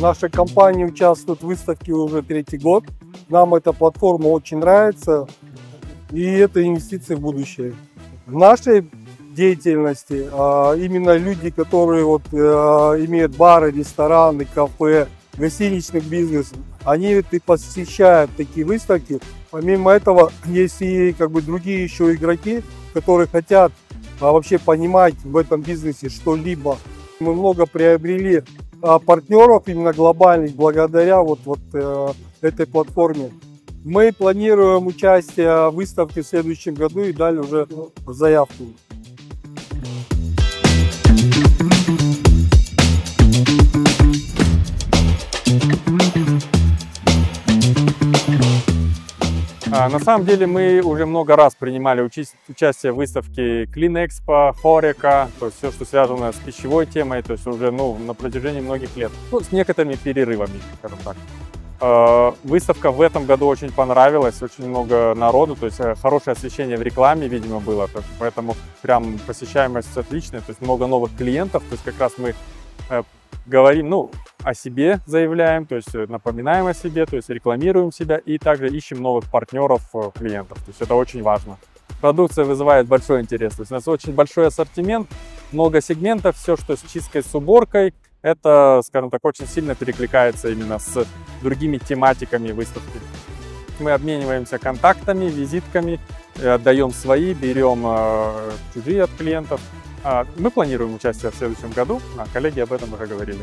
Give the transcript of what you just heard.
Наша компания участвует в выставке уже 3-й год. Нам эта платформа очень нравится, и это инвестиции в будущее. В нашей деятельности именно люди, которые имеют бары, рестораны, кафе, гостиничный бизнес, они посещают такие выставки. Помимо этого, есть и другие еще игроки, которые хотят вообще понимать в этом бизнесе что-либо. Мы много приобрели партнеров именно глобальных благодаря этой платформе. Мы планируем участие в выставке в следующем году и дали уже заявку. На самом деле мы уже много раз принимали участие в выставке Clean-Expo, Horeca, то есть все, что связано с пищевой темой, то есть уже на протяжении многих лет, с некоторыми перерывами, скажем так. Выставка в этом году очень понравилась, очень много народу, то есть хорошее освещение в рекламе, видимо, было, поэтому прям посещаемость отличная, то есть много новых клиентов, то есть как раз мы говорим, о себе заявляем, то есть напоминаем о себе, то есть рекламируем себя и также ищем новых партнеров, клиентов, то есть это очень важно. Продукция вызывает большой интерес, то есть у нас очень большой ассортимент, много сегментов, все, что с чисткой, с уборкой, это, скажем так, очень сильно перекликается именно с другими тематиками выставки. Мы обмениваемся контактами, визитками, отдаем свои, берем чужие от клиентов. Мы планируем участие в следующем году, коллеги об этом уже говорили.